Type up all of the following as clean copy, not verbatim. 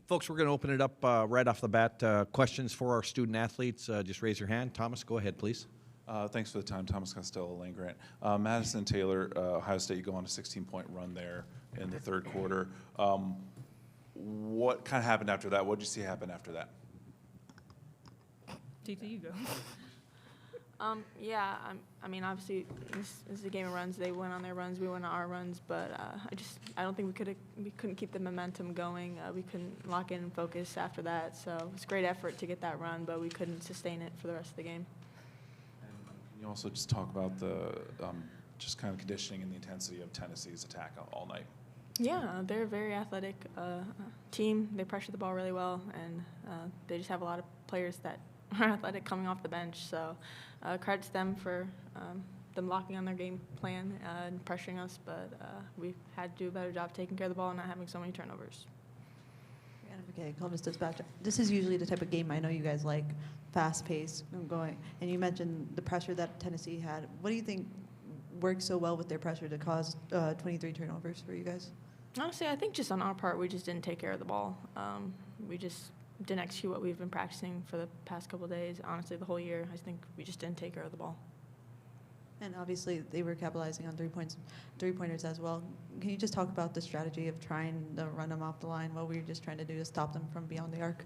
Folks, we're going to open it up right off the bat. Questions for our student athletes, just raise your hand. Thomas, go ahead, please. Thanks for the time. Thomas Costello, Lane Grant. Madison Taylor, Ohio State, you go on a 16-point run there in the third quarter. What kind of happened after that? What did you see happen after that? TT, you go. Yeah, I mean, obviously, this is a game of runs. They went on their runs, we went on our runs, but I don't think we couldn't keep the momentum going. We couldn't lock in and focus after that. So it was a great effort to get that run, but we couldn't sustain it for the rest of the game. And can you also just talk about the just kind of conditioning and the intensity of Tennessee's attack all night? Yeah, they're a very athletic team. They pressure the ball really well, and they just have a lot of players that are athletic coming off the bench. So credit to them for them locking on their game plan and pressuring us, but we had to do a better job taking care of the ball and not having so many turnovers. Okay, Columbus Dispatch. This is usually the type of game I know you guys like, fast-paced, going. And you mentioned the pressure that Tennessee had. What do you think worked so well with their pressure to cause 23 turnovers for you guys? Honestly, I think just on our part, we just didn't take care of the ball. We just didn't execute what we've been practicing for the past couple of days. Honestly, the whole year, I think we just didn't take care of the ball. And obviously, they were capitalizing on three-pointers as well. Can you just talk about the strategy of trying to run them off the line? What were you just trying to do to stop them from beyond the arc?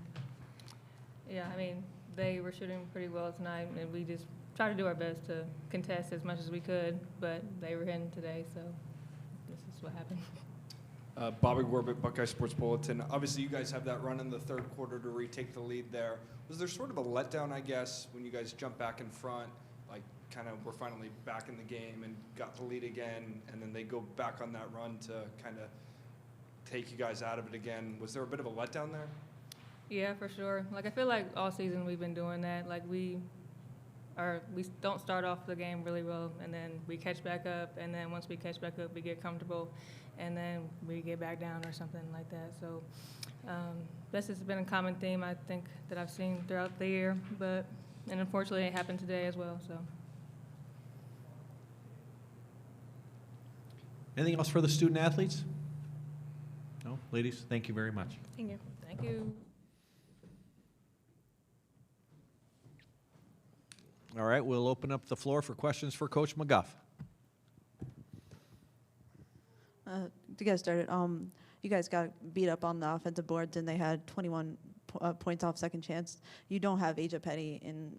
Yeah, I mean, they were shooting pretty well tonight, and we just tried to do our best to contest as much as we could, but they were hitting today, so this is what happened. Bobby Warbick, Buckeye Sports Bulletin. Obviously, you guys have that run in the third quarter to retake the lead there. Was there sort of a letdown, I guess, when you guys jumped back in front, like kind of were finally back in the game and got the lead again, and then they go back on that run to kind of take you guys out of it again? Was there a bit of a letdown there? Yeah, for sure. Like, I feel like all season we've been doing that. Like, we don't start off the game really well, and then we catch back up, and then once we catch back up, we get comfortable, and then we get back down or something like that. So this has been a common theme, I think, that I've seen throughout the year, and unfortunately it happened today as well. So. Anything else for the student athletes? No? Ladies, thank you very much. Thank you. Thank you. All right, we'll open up the floor for questions for Coach McGuff. To get started, you guys got beat up on the offensive boards, and they had 21 points off second chance. You don't have Asia Petty in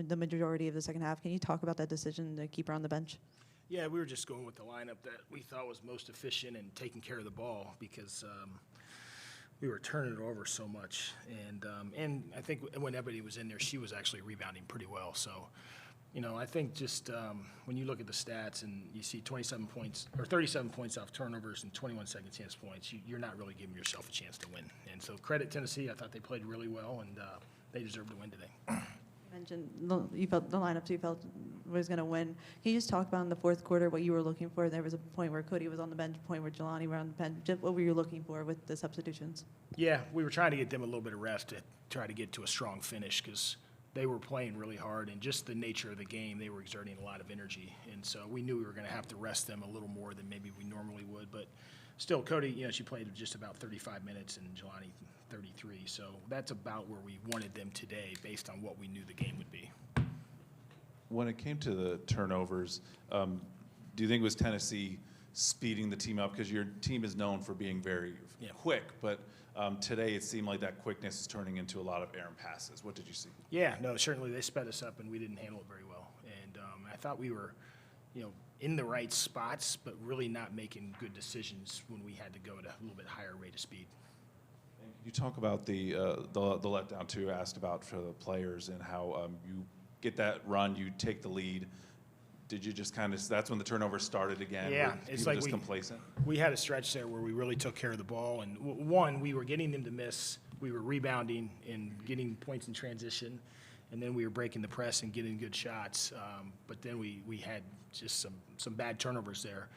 the majority of the second half. Can you talk about that decision to keep her on the bench? Yeah, we were just going with the lineup that we thought was most efficient in taking care of the ball because we were turning it over so much. And I think when everybody was in there, she was actually rebounding pretty well. So, you know, I think just when you look at the stats and you see 27 points or 37 points off turnovers and 21 second chance points, you're not really giving yourself a chance to win. And so credit Tennessee. I thought they played really well, and they deserved to win today. You mentioned you felt the lineup you felt was going to win. Can you just talk about in the fourth quarter what you were looking for? There was a point where Cotie was on the bench, a point where Jaloni were on the bench. Just what were you looking for with the substitutions? Yeah, we were trying to get them a little bit of rest to try to get to a strong finish because they were playing really hard, and just the nature of the game, they were exerting a lot of energy. And so we knew we were going to have to rest them a little more than maybe we normally would. But still, Cotie, you know, she played just about 35 minutes, and Jaloni 33. So that's about where we wanted them today based on what we knew the game would be. When it came to the turnovers, do you think it was Tennessee speeding the team up? Because your team is known for being very quick, but today it seemed like that quickness is turning into a lot of errant passes. What did you see? Yeah, no, certainly they sped us up, and we didn't handle it very well. And I thought we were, you know, in the right spots, but really not making good decisions when we had to go at a little bit higher rate of speed. You talk about the letdown too. Asked about for the players and how you get that run, you take the lead. Did you just kind of? That's when the turnovers started again. Yeah, it's like just complacent. We had a stretch there where we really took care of the ball, and one, we were getting them to miss. We were rebounding and getting points in transition, and then we were breaking the press and getting good shots. But then we had just some bad turnovers there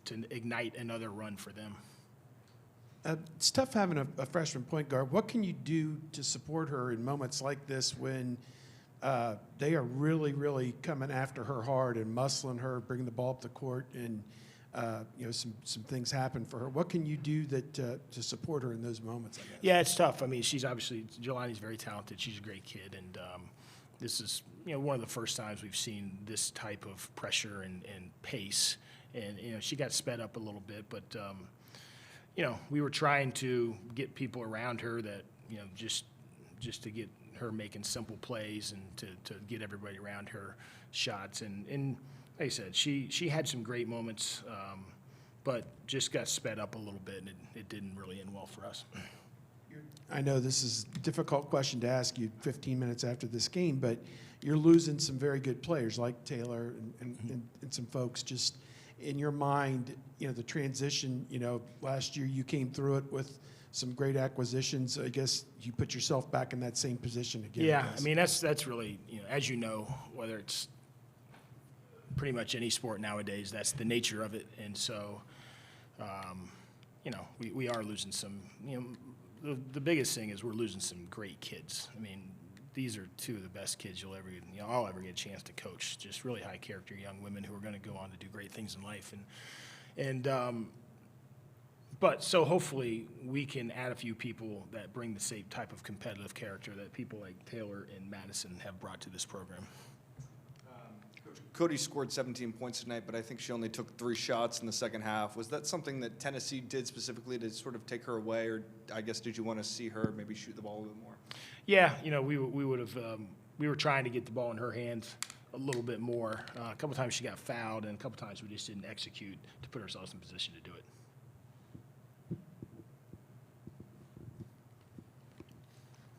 to ignite another run for them. It's tough having a freshman point guard. What can you do to support her in moments like this when they are really, really coming after her hard and muscling her, bringing the ball up the court? And some things happen for her. What can you do to support her in those moments, I guess? Yeah, it's tough. I mean, she's obviously, Jaloni's very talented. She's a great kid, and this is, one of the first times we've seen this type of pressure and pace. And, she got sped up a little bit, but, we were trying to get people around her that, just to get her making simple plays and to get everybody around her shots. And like I said, she had some great moments, but just got sped up a little bit, and it didn't really end well for us. I know this is a difficult question to ask you 15 minutes after this game, but you're losing some very good players like Taylor and some folks. Just in your mind, the transition, last year you came through it with some great acquisitions. I guess you put yourself back in that same position again. Yeah, I mean, that's really, as you know, whether it's pretty much any sport nowadays, that's the nature of it. And so, we are losing some, the biggest thing is we're losing some great kids. I mean, these are two of the best kids I'll ever get a chance to coach. Just really high character young women who are going to go on to do great things in life. But so hopefully we can add a few people that bring the same type of competitive character that people like Taylor and Madison have brought to this program. Cotie scored 17 points tonight, but I think she only took 3 shots in the second half. Was that something that Tennessee did specifically to sort of take her away, or I guess did you want to see her maybe shoot the ball a little more? Yeah, we would have. We were trying to get the ball in her hands a little bit more. A couple times she got fouled, and a couple times we just didn't execute to put ourselves in position to do it.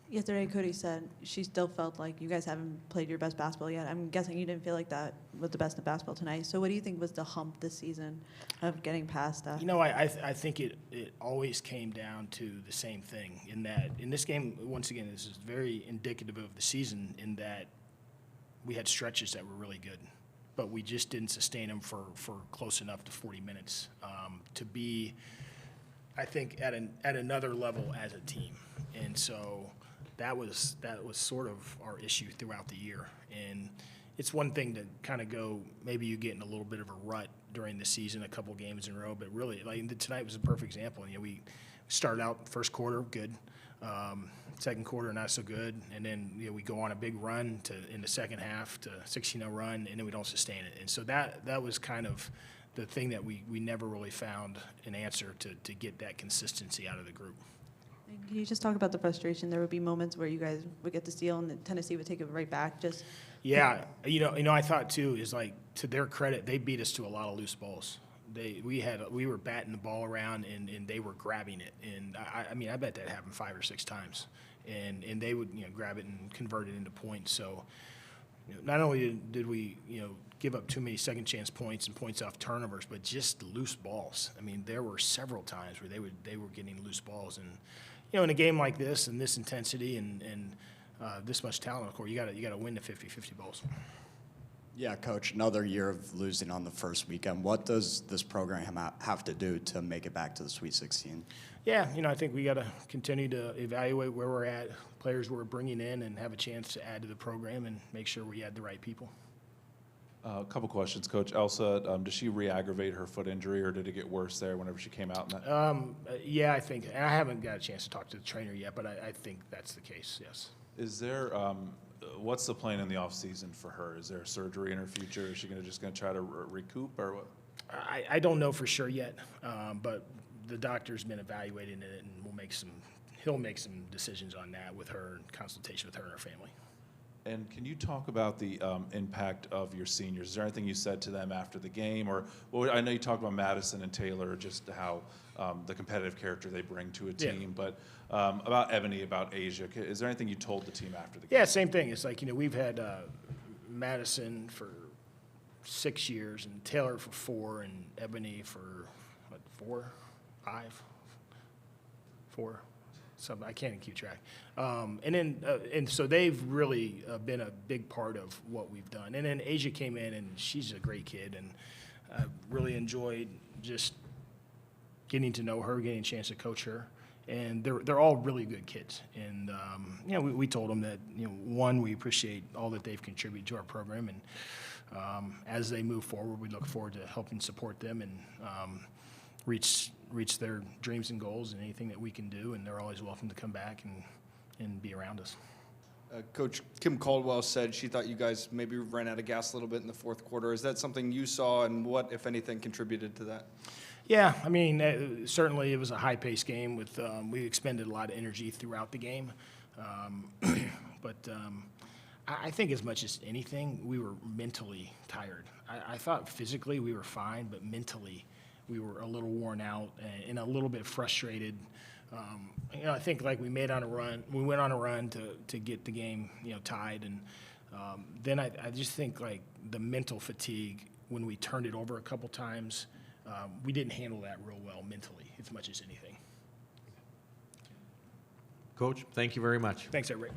Yesterday, Cotie said she still felt like you guys haven't played your best basketball yet. I'm guessing you didn't feel like that was the best of basketball tonight. So what do you think was the hump this season of getting past that? I think it always came down to the same thing, in that in this game, once again, this is very indicative of the season in that we had stretches that were really good, but we just didn't sustain them for close enough to 40 minutes to be, I think, at another level as a team. And so that was sort of our issue throughout the year. And it's one thing to kind of go, maybe you get in a little bit of a rut during the season, a couple games in a row, but really, like tonight was a perfect example. We started out first quarter good, second quarter not so good, and then we go on a big run in the second half to 16-0 run, and then we don't sustain it. And so that was kind of the thing that we never really found an answer to get that consistency out of the group. And can you just talk about the frustration? There would be moments where you guys would get the steal and Tennessee would take it right back. Yeah, I thought too is, like, to their credit, they beat us to a lot of loose balls. We were batting the ball around and they were grabbing it, and I bet that happened 5 or 6 times, and they would grab it and convert it into points. So not only did we give up too many second chance points and points off turnovers, but just loose balls. I mean, there were several times where they were getting loose balls, and in a game like this and this intensity and this much talent, of course, you got to win the 50-50 balls. Yeah, Coach, another year of losing on the first weekend. What does this program have to do to make it back to the Sweet 16? Yeah, I think we got to continue to evaluate where we're at, players we're bringing in, and have a chance to add to the program and make sure we add the right people. A couple questions, Coach. Elsa, does she re-aggravate her foot injury, or did it get worse there whenever she came out? Yeah, I think. And I haven't got a chance to talk to the trainer yet, but I think that's the case, yes. Is there, what's the plan in the off-season for her? Is there surgery in her future? Is she just going to try to recoup, or what? I don't know for sure yet, but the doctor's been evaluating it, and he'll make some decisions on that with her, in consultation with her and her family. And can you talk about the impact of your seniors? Is there anything you said to them after the game? Or I know you talked about Madison and Taylor, just how the competitive character they bring to a team. Yeah. But about Ebony, about Asia, is there anything you told the team after the game? Yeah, same thing. It's like, we've had Madison for 6 years, and Taylor for 4, and Ebony for, 4, 5, 4? Something I can't even keep track, and so they've really been a big part of what we've done. And then Asia came in, and she's a great kid, and I really enjoyed just getting to know her, getting a chance to coach her, And they're all really good kids. And, we told them that, one, we appreciate all that they've contributed to our program. And as they move forward, we look forward to helping support them and reach their dreams and goals and anything that we can do. And they're always welcome to come back and be around us. Coach Kim Caldwell said she thought you guys maybe ran out of gas a little bit in the fourth quarter. Is that something you saw, and what, if anything, contributed to that? Yeah, I mean, certainly it was a high-paced game. We expended a lot of energy throughout the game. But I think as much as anything, we were mentally tired. I thought physically we were fine, but mentally we were a little worn out and a little bit frustrated. I think like we went on a run to get the game, tied. And then I just think like the mental fatigue when we turned it over a couple times, we didn't handle that real well mentally as much as anything. Coach, thank you very much. Thanks, Rick.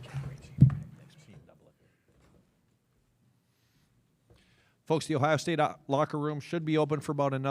Folks, the Ohio State locker room should be open for about another